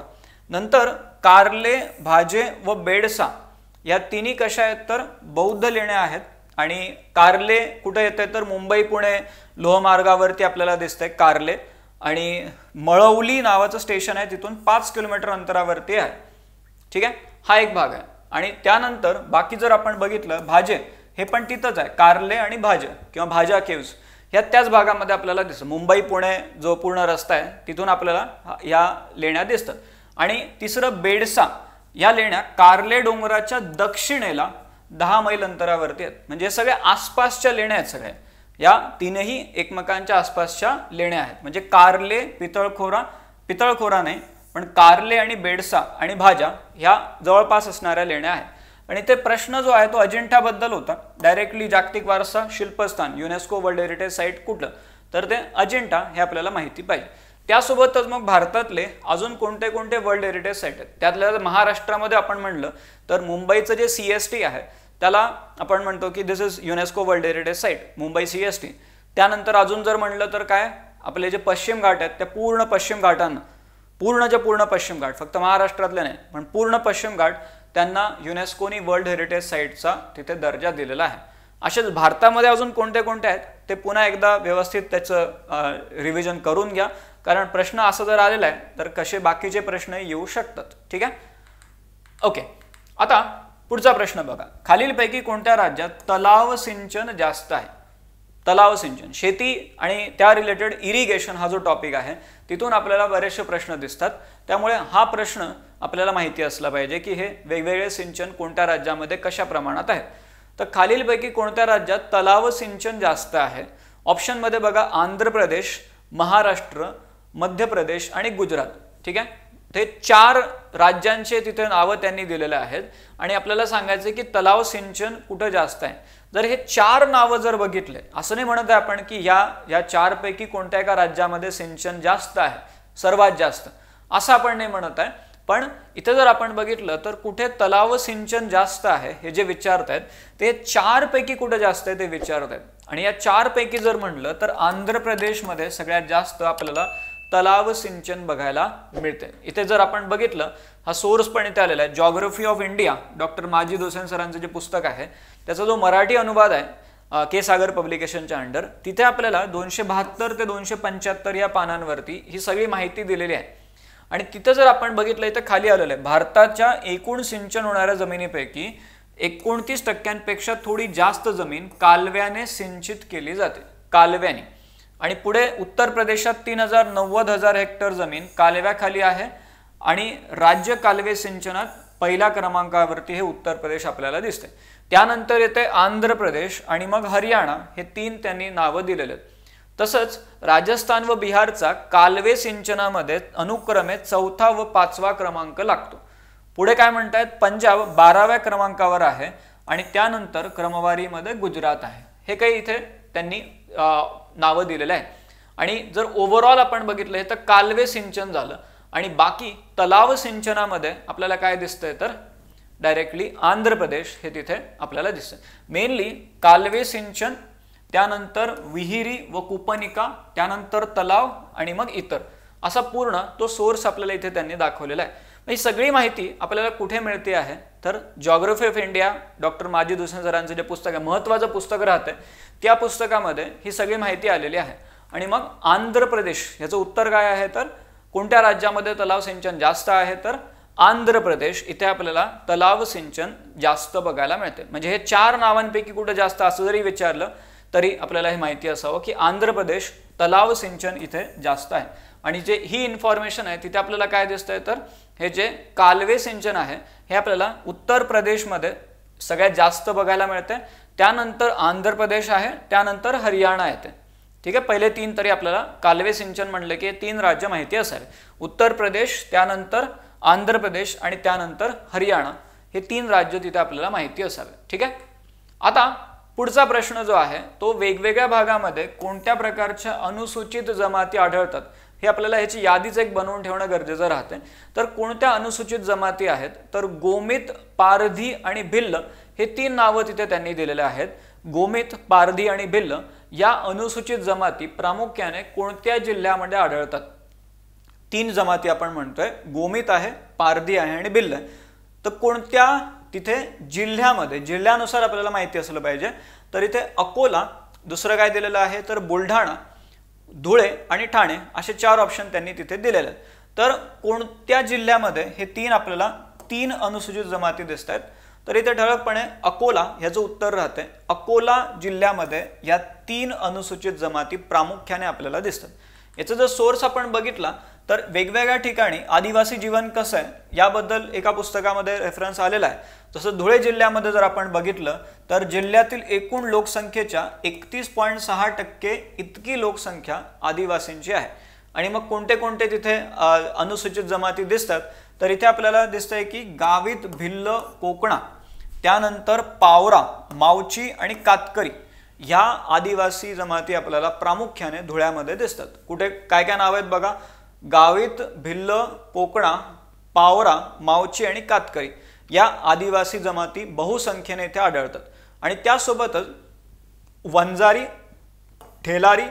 नंतर कार्ले, भाजे व बेडसा या तिन्ही कशा आहेत तर बौद्ध लेण्या आहेत. आणि कार्ले कुठे येते तर मुंबई पुणे लोहमार्गावरती आपल्याला दिसतंय कार्ले. आणि मळवली नावाचं स्टेशन आहे तिथून 5 किलोमीटर अंतरावरती आहे. ठीक आहे, हा एक भाग आहे. आणि त्यानंतर बाकी जर आपण बघितलं भाजे हे पण तिथंच आहे, कार्ले आणि भाजे किंवा भाजा केव्ज ह्या त्याच भागामध्ये आपल्याला दिसतं. मुंबई पुणे जो पूर्ण रस्ता आहे तिथून आपल्याला या लेण्या दिसतात. आणि तिसरं बेडसा या लेण्या कार्ले डोंगराच्या दक्षिणेला 10 मैल अंतरावरती आहेत. म्हणजे सगळ्या आसपासच्या लेण्या आहेत. सगळ्या या तीनही एकमेकांच्या आसपासच्या लेण्या आहेत. म्हणजे कार्ले, पितळखोरा नाही पण कार्ले आणि बेडसा आणि भाजा ह्या जवळपास असणाऱ्या लेण्या आहेत. आणि ते प्रश्न जो आहे तो अजिंठाबद्दल होता. डायरेक्टली जागतिक वारसा शिल्पस्थान युनेस्को वर्ल्ड हेरिटेज साईट कुठलं तर ते अजिंठा हे आपल्याला माहिती पाहिजे. त्यासोबतच मग भारतातले अजून कोणते कोणते वर्ल्ड हेरिटेज साईट आहेत त्यातल्या महाराष्ट्रामध्ये आपण म्हणलं तर मुंबईचं जे CST आहे त्याला आपण म्हणतो की this is UNESCO world heritage site Mumbai CST. त्यानंतर अजून जर म्हणलं तर काय आपले जे पश्चिम घाट आहेत त्या पूर्ण पश्चिम घाटांना पूर्ण पश्चिम घाट फक्त महाराष्ट्रातले नाही पण पूर्ण पश्चिम घाट त्यांना युनेस्कोनी वर्ल्ड हेरिटेज साईटचा तिथे दर्जा दिलेला आहे. असेच भारतामध्ये अजून कोणते कोणते आहेत ते पुन्हा एकदा व्यवस्थित त्याचं रिव्हिजन करून घ्या. कारण प्रश्न असं जर आलेला आहे तर कसे बाकीचे प्रश्न येऊ शकतात. ठीक आहे, ओके. आता पुढचा प्रश्न बघा. खालीलपैकी कोणत्या राज्यात तलाव सिंचन जास्त आहे? तलाव सिंचन, शेती आणि त्या रिलेटेड इरिगेशन हा जो टॉपिक आहे तिथून आपल्याला बरेचसे प्रश्न दिसतात. त्यामुळे हा प्रश्न आपल्याला माहिती असला पाहिजे की हे वेगवेगळे सिंचन कोणत्या राज्यामध्ये कशा प्रमाणात आहे. तर खालीलपैकी कोणत्या राज्यात तलाव सिंचन जास्त आहे? ऑप्शन मध्ये बघा आंध्र प्रदेश, महाराष्ट्र, मध्य प्रदेश आणि गुजरात. ठीक आहे, ते 4 राज्यांचे तिथे नावं त्यांनी दिलेले आहेत. आणि आपल्याला सांगायचं की तलाव सिंचन कुठं जास्त आहे. जर हे 4 नावं जर बघितले, असं नाही म्हणत आहे आपण की या 4 पैकी कोणत्या एका राज्यामध्ये सिंचन जास्त आहे, सर्वात जास्त, असं आपण नाही म्हणत आहे. पण इथे जर आपण बघितलं तर कुठे तलाव सिंचन जास्त आहे हे जे विचारत आहेत ते 4 पैकी कुठे जास्त आहे ते विचारत आहेत. आणि या 4 पैकी जर म्हणलं तर आंध्र प्रदेशमध्ये सगळ्यात जास्त आपल्याला तलाव सिंचन बघायला मिळते. इथे जर आपण बघितलं हा सोर्स पण इथे आलेला आहे, geography of India, doctor Majid Hussain सरांचं जे पुस्तक आहे त्याचा जो मराठी अनुवाद आहे के सागर पब्लिकेशनच्या अंडर, तिथे आपल्याला 272 ते 275 या पानांवरती ही सगळी माहिती दिलेली आहे. आणि तिथे जर आपण बघितलं इथे खाली आलेलं आहे भारताच्या एकूण सिंचन होणाऱ्या जमिनीपैकी 29% थोडी जास्त जमीन कालव्याने सिंचित केली जाते, कालव्याने. आणि पुढे उत्तर प्रदेशात 3,90,000 हेक्टर जमीन कालव्याखाली आहे. आणि राज्य कालवे सिंचनात पहिल्या क्रमांकावरती हे उत्तर प्रदेश आपल्याला दिसते. त्यानंतर येते आंध्र प्रदेश आणि मग हरियाणा, हे 3 त्यांनी नावं दिलेले आहेत. तसंच राजस्थान व बिहारचा कालवे सिंचनामध्ये अनुक्रमे 4था व 5वा क्रमांक लागतो. पुढे काय म्हणतायत, पंजाब 12व्या क्रमांकावर आहे आणि त्यानंतर क्रमवारीमध्ये गुजरात आहे. हे काही इथे त्यांनी नावं दिलेलं आहे. आणि जर ओव्हरऑल आपण बघितलं तर कालवे सिंचन झालं आणि बाकी तलाव सिंचनामध्ये आपल्याला काय दिसतंय तर डायरेक्टली आंध्र प्रदेश हे तिथे आपल्याला दिसतंय. मेनली कालवे सिंचन, त्यानंतर विहिरी व कुपनिका, त्यानंतर तलाव आणि मग इतर, असा पूर्ण तो सोर्स आपल्याला इथे त्यांनी दाखवलेला आहे. ही सगळी माहिती आपल्याला कुठे मिळते आहे तर geography of India, doctor Majid Hussain सरांचं जे पुस्तक आहे, महत्त्वाचं पुस्तक राहते, त्या पुस्तकामध्ये ही सगळी माहिती आलेली आहे. आणि मग आंध्र प्रदेश याचं उत्तर काय आहे तर कोणत्या राज्यामध्ये तलाव सिंचन जास्त आहे तर आंध्र प्रदेश इथे आपल्याला तलाव सिंचन जास्त बघायला मिळते। म्हणजे हे 4 नावांपैकी कुठे जास्त असं जरी विचारलं तरी आपल्याला हे माहिती असावं की आंध्र प्रदेश तलाव सिंचन इथे जास्त आहे। आणि जे ही इन्फॉर्मेशन आहे तिथे आपल्याला काय दिसतंय तर हे जे कालवे सिंचन आहे हे आपल्याला उत्तर प्रदेशमध्ये सगळ्यात जास्त बघायला मिळते, त्यानंतर आंध्र प्रदेश आहे, त्यानंतर हरियाणा येते। ठीक आहे, पहिले 3 तरी आपल्याला कालवे सिंचन म्हणले की 3 राज्य माहिती असावे, उत्तर प्रदेश, त्यानंतर आंध्र प्रदेश आणि त्यानंतर हरियाणा, हे 3 राज्य तिथे आपल्याला माहिती असावे। ठीक आहे, आता पुढचा प्रश्न जो आहे तो वेगवेगळ्या भागामध्ये कोणत्या प्रकारच्या अनुसूचित जमाती आढळतात हे आपल्याला ह्याची यादीच एक बनवून ठेवणं गरजेचं राहते। तर कोणत्या अनुसूचित जमाती आहेत तर गोमित, पारधी आणि भिल्ल हे 3 नावं तिथे त्यांनी दिलेले आहेत। गोमित, पारधी आणि भिल्ल या अनुसूचित जमाती प्रामुख्याने कोणत्या जिल्ह्यामध्ये आढळतात? 3 जमाती आपण म्हणतोय, गोमित आहे, पारधी आहे आणि भिल्ल आहे। तर कोणत्या तिथे जिल्ह्यामध्ये, जिल्ह्यानुसार आपल्याला माहिती असलं पाहिजे। तर इथे अकोला, दुसरं काय दिलेलं आहे तर बुलढाणा, धुळे आणि ठाणे असे 4 ऑप्शन त्यांनी तिथे दिलेले आहेत। तर कोणत्या जिल्ह्यामध्ये हे 3 आपल्याला 3 अनुसूचित जमाती दिसत आहेत तर इथे ठळकपणे अकोला ह्याचं उत्तर राहते। अकोला जिल्ह्यामध्ये या 3 अनुसूचित जमाती प्रामुख्याने आपल्याला दिसतात। याचा जर सोर्स आपण बघितला तर वेगवेगळ्या ठिकाणी आदिवासी जीवन कसं आहे याबद्दल एका पुस्तकामध्ये रेफरन्स आलेला आहे। तसं धुळे जिल्ह्यामध्ये जर आपण बघितलं तर जिल्ह्यातील एकूण लोकसंख्येच्या 31.6% इतकी लोकसंख्या आदिवासींची आहे। आणि मग कोणते कोणते तिथे अनुसूचित जमाती दिसतात तर इथे आपल्याला दिसतंय की गावित, भिल्ल, कोकणा, त्यानंतर पावरा, मावची आणि कातकरी ह्या आदिवासी जमाती आपल्याला प्रामुख्याने धुळ्यामध्ये दिसतात। कुठे काय काय नाव आहेत बघा, गावित, भिल्ल, कोकणा, पावरा, मावची आणि कातकरी या आदिवासी जमाती बहुसंख्येने इथे आढळतात। आणि त्यासोबतच वंजारी, ठेलारी,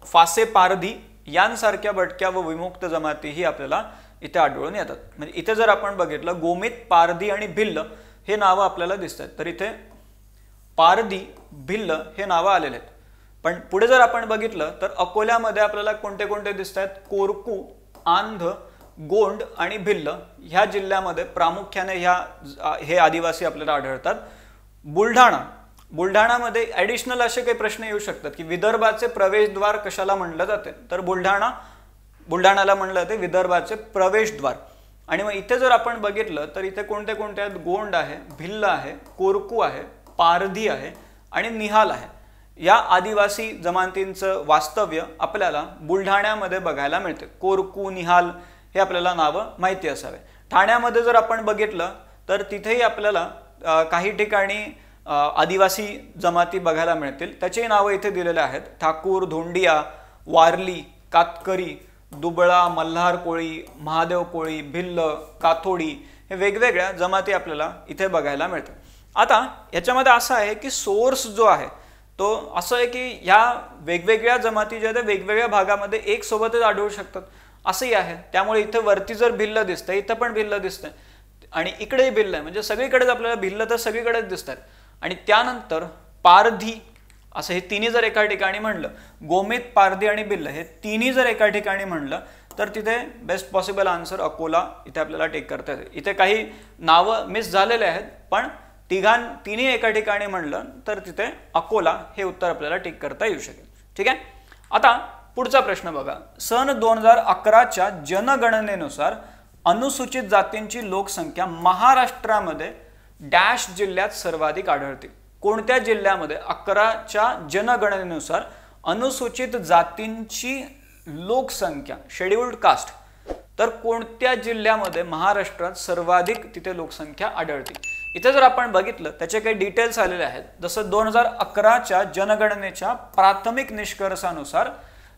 फासे पारधी यांसारख्या भटक्या व विमुक्त जमाती ही आपल्याला इथे आढळून येतात। म्हणजे इथे जर आपण बघितलं गोमित, पारधी आणि भिल्ल हे नावं आपल्याला दिसतात, तर इथे पारधी, भिल्ल हे नावं आलेले आहेत। पण पुढे जर आपण बघितलं तर अकोल्यामध्ये आपल्याला कोणते कोणते दिसत आहेत, कोरकू, आंध, गोंड आणि भिल्ल ह्या जिल्ह्यामध्ये प्रामुख्याने हे आदिवासी आपल्याला आढळतात। बुलढाणामध्ये ॲडिशनल असे काही प्रश्न येऊ शकतात की विदर्भाचे प्रवेशद्वार कशाला म्हणलं जाते तर बुलढाणाला म्हणलं जाते विदर्भाचे प्रवेशद्वार। आणि मग इथे जर आपण बघितलं तर इथे कोणते कोणते आहेत, गोंड आहे, भिल्ल आहे, कोरकू आहे, पारधी आहे आणि निहाल आहे। या आदिवासी जमातींचं वास्तव्य आपल्याला बुलढाण्यामध्ये बघायला मिळते। कोरकू, निहाल हे आपल्याला नावं माहिती असावे। ठाण्यामध्ये जर आपण बघितलं तर तिथेही आपल्याला काही ठिकाणी आदिवासी जमाती बघायला मिळतील, त्याची नावं इथे दिलेले आहेत, ठाकूर, धोंडिया, वारली, कातकरी, दुबळा, मल्हार कोळी, महादेव कोळी, भिल्ल, काथोडी हे वेगवेगळ्या जमाती आपल्याला इथे बघायला मिळतात। आता याच्यामध्ये असं आहे की सोर्स जो आहे तो असं आहे की ह्या वेगवेगळ्या जमाती ज्या आहेत वेगवेगळ्या भागामध्ये एक सोबतच आढळू शकतात असंही आहे। त्यामुळे इथे वरती जर भिल्ल दिसतंय, इथं पण भिल्ल दिसतंय आणि इकडेही भिल्ल आहे, म्हणजे सगळीकडेच आपल्याला भिल्ल तर सगळीकडेच दिसतात। आणि त्यानंतर पारधी असं हे तिन्ही जर एका ठिकाणी म्हणलं, गोमित, पारधी आणि भिल्ल हे तिन्ही जर एका ठिकाणी म्हणलं तर तिथे बेस्ट पॉसिबल आन्सर अकोला इथे आपल्याला टेक करता येते। इथे काही नावं मिस झालेले आहेत पण तिन्ही एका ठिकाणी म्हणलं तर तिथे अकोला हे उत्तर आपल्याला टिक करता येऊ शकेल। ठीक आहे, आता पुढचा प्रश्न बघा, सन 2011च्या जनगणनेनुसार अनुसूचित जातींची लोकसंख्या महाराष्ट्रामध्ये डॅश जिल्ह्यात सर्वाधिक आढळते। कोणत्या जिल्ह्यामध्ये 11च्या जनगणनेनुसार अनुसूचित जातींची लोकसंख्या, शेड्यूल्ड कास्ट, तर कोणत्या जिल्ह्यामध्ये महाराष्ट्रात सर्वाधिक तिथे लोकसंख्या आढळते? इथे जर आपण बघितलं त्याचे काही डिटेल्स आलेले आहेत। जसं 2011च्या जनगणनेच्या प्राथमिक निष्कर्षानुसार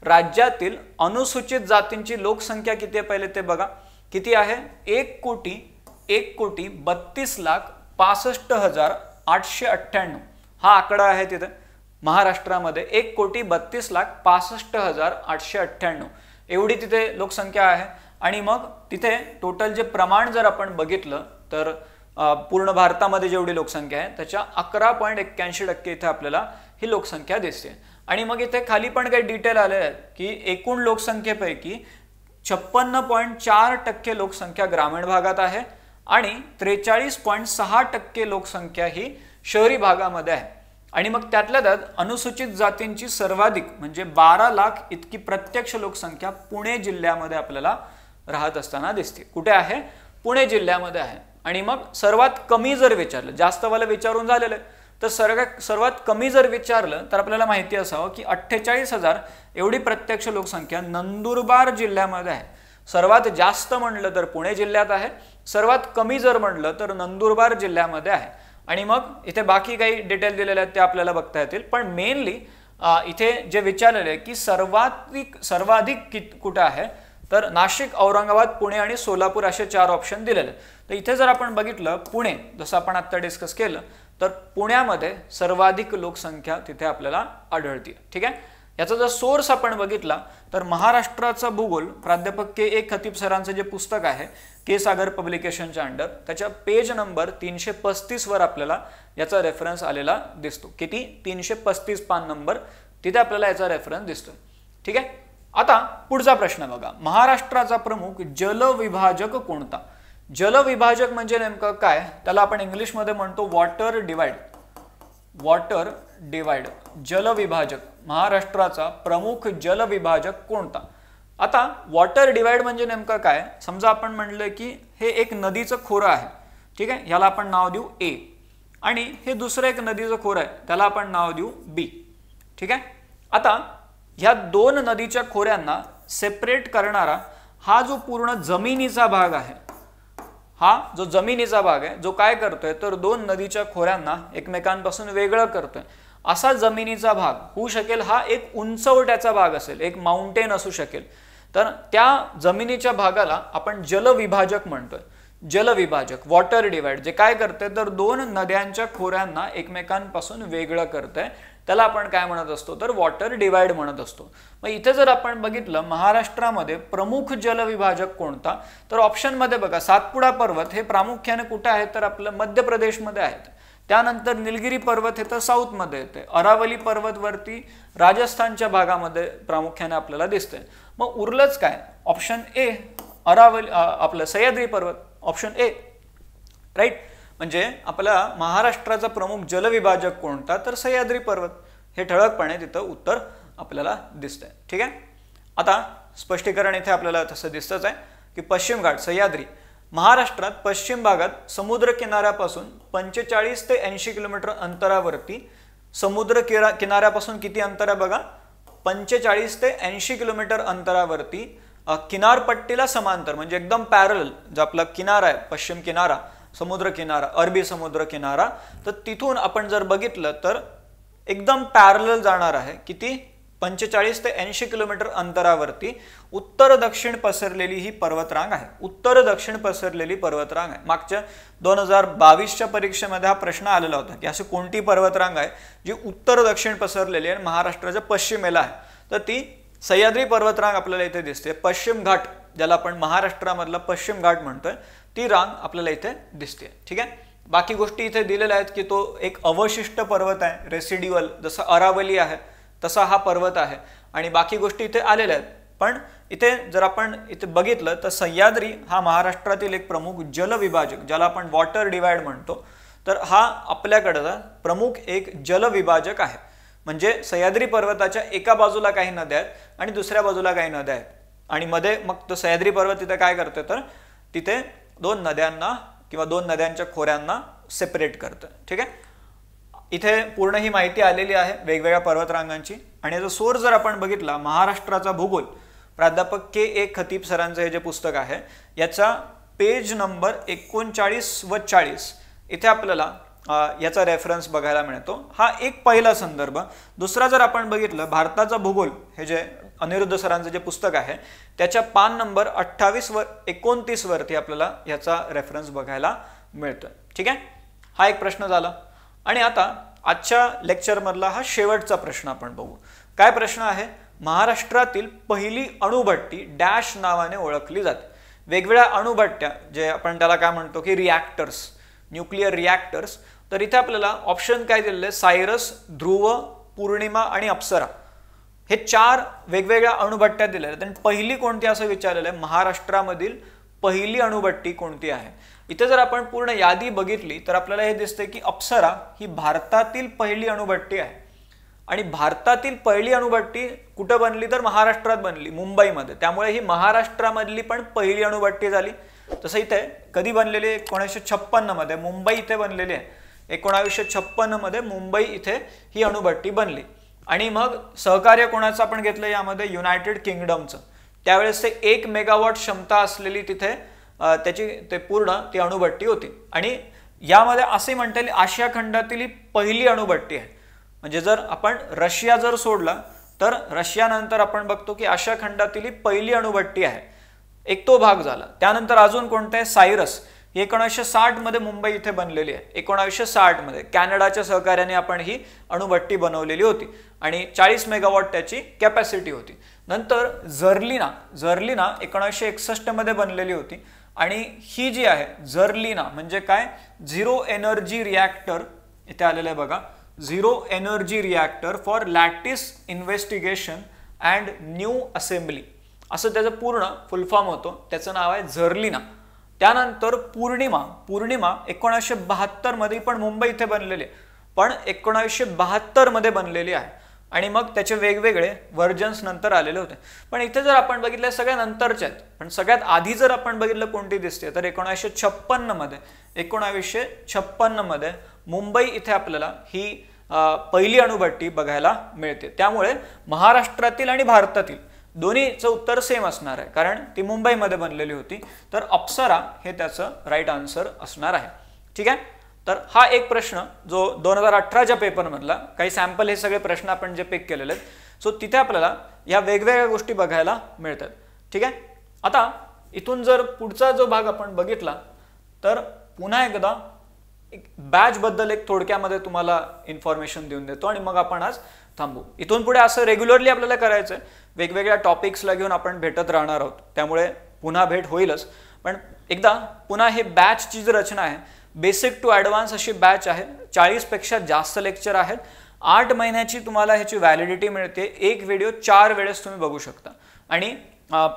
राज्यातील अनुसूचित जातींची लोकसंख्या किती आहे पहिले ते बघा, किती आहे, 1,32,65,898 हा आकडा आहे तिथे महाराष्ट्रामध्ये। 1,32,65,898 एवढी तिथे लोकसंख्या आहे। आणि मग तिथे टोटल जे प्रमाण जर आपण बघितलं तर पूर्ण भारतामध्ये जेवढी लोकसंख्या आहे त्याच्या 11.81% इथे आपल्याला ही लोकसंख्या दिसते। आणि मग इथे खाली पण काही डिटेल आले आहेत की एकूण लोकसंख्येपैकी 56.4% लोकसंख्या ग्रामीण भागात आहे आणि 43.6% लोकसंख्या ही शहरी भागामध्ये आहे। आणि मग त्यातल्या त्यात अनुसूचित जातींची सर्वाधिक म्हणजे 12 लाख इतकी प्रत्यक्ष लोकसंख्या पुणे जिल्ह्यामध्ये आपल्याला राहत असताना दिसते। कुठे आहे? पुणे जिल्ह्यामध्ये आहे। आणि मग सर्वात कमी जर विचारलं, जास्त वाला विचारून झालेलं आहे, तर सर्वात कमी जर विचारलं तर आपल्याला माहिती असावं की 48,000 एवढी प्रत्यक्ष लोकसंख्या नंदुरबार जिल्ह्यामध्ये आहे। सर्वात जास्त म्हणलं तर पुणे जिल्ह्यात आहे, सर्वात कमी जर म्हणलं तर नंदुरबार जिल्ह्यामध्ये आहे। आणि मग इथे बाकी काही डिटेल दिलेले आहेत ते आपल्याला बघता येतील, पण मेनली इथे जे विचारलेले आहे की सर्वाधिक कुठे आहे, तर नाशिक, औरंगाबाद, पुणे आणि सोलापूर असे 4 ऑप्शन दिलेले आहेत। तर इथे जर आपण बघितलं पुणे, जसं आपण आता डिस्कस केलं, तर पुण्यामध्ये सर्वाधिक लोकसंख्या तिथे आपल्याला आढळते। ठीक आहे, याचा जर सोर्स आपण बघितला तर महाराष्ट्राचा भूगोल प्राध्यापक के खतीब सरांचं जे पुस्तक आहे के सागर पब्लिकेशनच्या अंडर, त्याच्या पेज नंबर 335 वर आपल्याला याचा रेफरन्स आलेला दिसतो। किती? 335 पान नंबर, तिथे आपल्याला याचा रेफरन्स दिसतो। ठीक आहे, आता पुढचा प्रश्न बघा, महाराष्ट्राचा प्रमुख जलविभाजक कोणता? जलविभाजक म्हणजे नेमकं काय? त्याला आपण इंग्लिश मध्ये म्हणतो वॉटर डिवाइड। वॉटर डिवाइड, जलविभाजक, महाराष्ट्राचा प्रमुख जलविभाजक कोणता? आता वॉटर डिवाइड म्हणजे नेमकं काय? समजा आपण म्हणलं की हे एक नदीचं खोरं आहे, ठीक आहे, याला आपण नाव देऊ ए, आणि हे दुसरं एक नदीचं खोरं आहे, त्याला आपण नाव देऊ बी। ठीक आहे, आता ह्या दोन नदीच्या खोऱ्यांना सेपरेट करणारा हा जो पूर्ण जमिनीचा भाग आहे, हा जो जमिनीचा भाग आहे, जो काय करतोय तर दोन नदीच्या खोऱ्यांना एकमेकांपासून वेगळं करतोय, असा जमिनीचा भाग होऊ शकेल, हा एक उंचवट्याचा भाग असेल, एक माउंटेन असू शकेल, तर त्या जमिनीच्या भागाला आपण जलविभाजक म्हणतोय। जलविभाजक, वॉटर डिवाइड, जे काय करते तर दोन नद्यांच्या खोऱ्यांना एकमेकांपासून वेगळं करतंय, त्याला आपण काय म्हणत असतो तर वॉटर डिवाइड म्हणत असतो। मग इथे जर आपण बघितलं महाराष्ट्रामध्ये प्रमुख जलविभाजक कोणता, तर ऑप्शन मध्ये बघा, सातपुडा पर्वत हे प्रामुख्याने कुठे आहेत तर आपलं मध्य प्रदेशमध्ये आहेत, त्यानंतर निलगिरी पर्वत हे तर साऊथ मध्ये येते, अरावली पर्वत वरती राजस्थानच्या भागामध्ये प्रामुख्याने आपल्याला दिसते। मग उरलंच काय? ऑप्शन ए, अरावली, आपलं सह्याद्री पर्वत, ऑप्शन ए, राईट। म्हणजे आपला महाराष्ट्राचा प्रमुख जलविभाजक कोणता तर सह्याद्री पर्वत, हे ठळकपणे तिथं उत्तर आपल्याला दिसतंय। ठीक आहे, आता स्पष्टीकरण इथे आपल्याला तसं दिसतच आहे की पश्चिम घाट, सह्याद्री, महाराष्ट्रात पश्चिम भागात समुद्र किनाऱ्यापासून 45 ते 80 किलोमीटर अंतरावरती, समुद्र किनाऱ्यापासून किती अंतर आहे बघा, 45 ते 80 किलोमीटर अंतरावरती किनारपट्टीला समांतर म्हणजे एकदम पॅरल जो आपला किनारा आहे, पश्चिम किनारा, समुद्र किनारा, अरबी समुद्र किनारा, तर तिथून आपण जर बघितलं तर एकदम पॅरल जाणार आहे, किती? 45 ते 80 किलोमीटर अंतरावरती उत्तर दक्षिण पसरलेली ही पर्वतरांग आहे। उत्तर दक्षिण पसरलेली पर्वतरांग आहे। मागच्या 2022च्या परीक्षेमध्ये हा प्रश्न आलेला होता की अशी कोणती पर्वतरांग आहे जी उत्तर दक्षिण पसरलेली आहे, महाराष्ट्राच्या पश्चिमेला आहे, तर ती सह्याद्री पर्वतरांग आपल्याला इथे दिसते। पश्चिम घाट, ज्याला आपण महाराष्ट्रामधला पश्चिम घाट म्हणतोय, ती रांग आपल्याला इथे दिसते। ठीक आहे, बाकी गोष्टी इथे दिलेल्या आहेत की तो एक अवशिष्ट पर्वत आहे, रेसिड्युअल, जसं अरावली आहे तसा हा पर्वत आहे, आणि बाकी गोष्टी इथे आलेल्या आहेत। पण इथे जर आपण इथे बघितलं तर सह्याद्री हा महाराष्ट्रातील एक प्रमुख जलविभाजक, ज्याला आपण वॉटर डिवाइड म्हणतो, तर हा आपल्याकडचा प्रमुख एक जलविभाजक आहे। म्हणजे सह्याद्री पर्वताच्या एका बाजूला काही नद्या आहेत आणि दुसऱ्या बाजूला काही नद्या आहेत, आणि मध्ये मग तो सह्याद्री पर्वत तिथे काय करते तर तिथे दोन नद्यांना किंवा दोन नद्यांच्या खोऱ्यांना सेपरेट करतं। ठीक आहे, इथे पूर्ण ही माहिती आलेली आहे वेगवेगळ्या पर्वतरांगांची। आणि याचा सोर्स जर आपण बघितला, महाराष्ट्राचा भूगोल प्राध्यापक के खतीब सरांचं हे जे पुस्तक आहे, याचा पेज नंबर 39 व 40 इथे आपल्याला याचा रेफरन्स बघायला मिळतो। हा एक पहिला संदर्भ। दुसरा जर आपण बघितलं, भारताचा भूगोल हे जे अनिरुद्ध सरांचं जे पुस्तक आहे, त्याच्या पान नंबर 28 व 29 वरती आपल्याला याचा रेफरन्स बघायला मिळतो। ठीक आहे, हा एक प्रश्न झाला। आणि आता आजच्या लेक्चर मधला हा शेवटचा प्रश्न आपण बघू। काय प्रश्न आहे? महाराष्ट्रातील पहिली अणुभट्टी डॅश नावाने ओळखली जाते। वेगवेगळ्या अणुभट्ट्या, जे आपण त्याला काय म्हणतो की रिॲक्टर्स, न्यूक्लिअर रिॲक्टर्स, तर इथे आपल्याला ऑप्शन काय दिलेले? सायरस, ध्रुव, पूर्णिमा आणि अप्सरा। हे 4 वेगवेगळ्या अणुभट्ट्या दिलेल्या आहेत आणि पहिली कोणती असं विचारलेलं आहे, महाराष्ट्रामधील पहिली अणुभट्टी कोणती आहे. इथे जर आपण पूर्ण यादी बघितली तर आपल्याला हे दिसते की अप्सरा ही भारतातील पहिली अणुभट्टी आहे आणि भारतातील पहिली अणुभट्टी कुठे बनली तर महाराष्ट्रात बनली, मुंबईमध्ये. त्यामुळे ही महाराष्ट्रामधली पण पहिली अणुभट्टी झाली. तसं इथे कधी बनलेली, 1956 मध्ये मुंबई इथे बनलेली आहे. 1956 मध्ये मुंबई इथे ही अणुभट्टी बनली. आणि मग सहकार्य कोणाचं आपण घेतलं यामध्ये, युनायटेड किंगडमचं. त्यावेळेस ते 1 मेगावॉट क्षमता असलेली तिथे त्याची ते पूर्ण ती अणुभट्टी होती. आणि यामध्ये असे म्हणता येईल आशिया खंडातील ही पहिली अणुभट्टी आहे. म्हणजे जर आपण रशिया जर सोडला तर रशियानंतर आपण बघतो की आशिया खंडातील ही पहिली अणुभट्टी आहे. एक तो भाग झाला. त्यानंतर अजून कोणतं आहे, सायरस. 1960 मध्ये मुंबई इथे बनलेली आहे. 1960 मध्ये कॅनडाच्या सहकार्याने आपण ही अणुभट्टी बनवलेली होती आणि 40 मेगावॉट त्याची कॅपॅसिटी होती. नंतर झर्लिना 1961 मध्ये बनलेली होती आणि ही जी आहे झर्लिना म्हणजे काय, झिरो एनर्जी रिॲक्टर. इथे आलेलं आहे बघा, zero energy reactor for lattice investigation and new assembly असं त्याचं पूर्ण फुल फॉर्म होतो. त्याचं नाव आहे झर्लिना. त्यानंतर पूर्णिमा 1972 मध्ये पण मुंबई इथे बनलेली आहे, पण 1972 मध्ये बनलेली आहे. आणि मग त्याचे वेगवेगळे व्हर्जन्स नंतर आलेले होते. पण इथे जर आपण बघितलं सगळ्या नंतरच्या आहेत, पण सगळ्यात आधी जर आपण बघितलं कोणती दिसते तर 1956 मध्ये मुंबई इथे आपल्याला ही पहिली अणुभट्टी बघायला मिळते. त्यामुळे महाराष्ट्रातील आणि भारतातील दोन्हीचं उत्तर सेम असणार आहे, कारण ती मुंबईमध्ये बनलेली होती. तर अप्सरा हे त्याचं राईट आन्सर असणार आहे. ठीक आहे. तर हा एक प्रश्न जो 2018च्या पेपरमधला, काही सॅम्पल हे सगळे प्रश्न आपण जे पिक केलेले आहेत, सो तिथे आपल्याला या वेगवेगळ्या गोष्टी बघायला मिळतात. ठीक आहे. आता इथून जर पुढचा जो भाग आपण बघितला तर पुन्हा एकदा एक बॅच बद्दल एक थोडक्यामध्ये तुम्हाला इन्फॉर्मेशन देऊन देतो आणि मग आपण आज थांबू. इथून पुढे असं रेग्युलरली आपल्याला करायचं आहे, वेगवेगळ्या टॉपिक्सला घेऊन आपण भेटत राहणार आहोत. त्यामुळे पुन्हा भेट होईलच. पण एकदा पुन्हा हे बॅचची जी रचना आहे, बेसिक टू ॲडव्हान्स अशी बॅच आहे. 40 पेक्षा जास्त लेक्चर आहेत. 8 महिन्याची तुम्हाला ह्याची व्हॅलिडिटी मिळते. एक व्हिडिओ 4 वेळेस तुम्ही बघू शकता आणि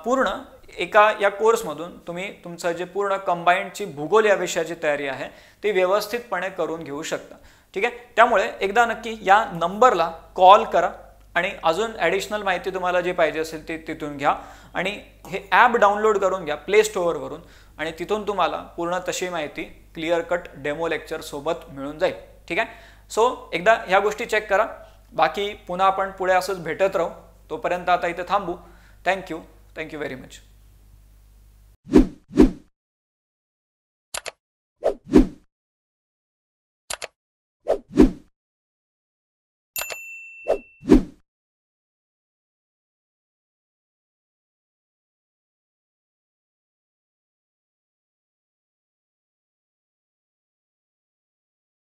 पूर्ण एका या कोर्समधून तुम्ही तुमचं जे पूर्ण कंबाईंडची भूगोल या विषयाची तयारी आहे ती व्यवस्थितपणे करून घेऊ शकता. ठीक आहे. त्यामुळे एकदा नक्की या नंबरला कॉल करा आणि अजून ॲडिशनल माहिती तुम्हाला जी पाहिजे असेल ती तिथून घ्या आणि हे ॲप डाउनलोड करून घ्या प्ले स्टोअरवरून आणि तिथून तुम्हाला पूर्ण तशी माहिती क्लिअर कट डेमो लेक्चर सोबत मिळून जाईल. ठीक आहे. सो एकदा ह्या गोष्टी चेक करा. बाकी पुन्हा आपण पुढे असंच भेटत राहू. तोपर्यंत आता इथे थांबू. Thank you very much.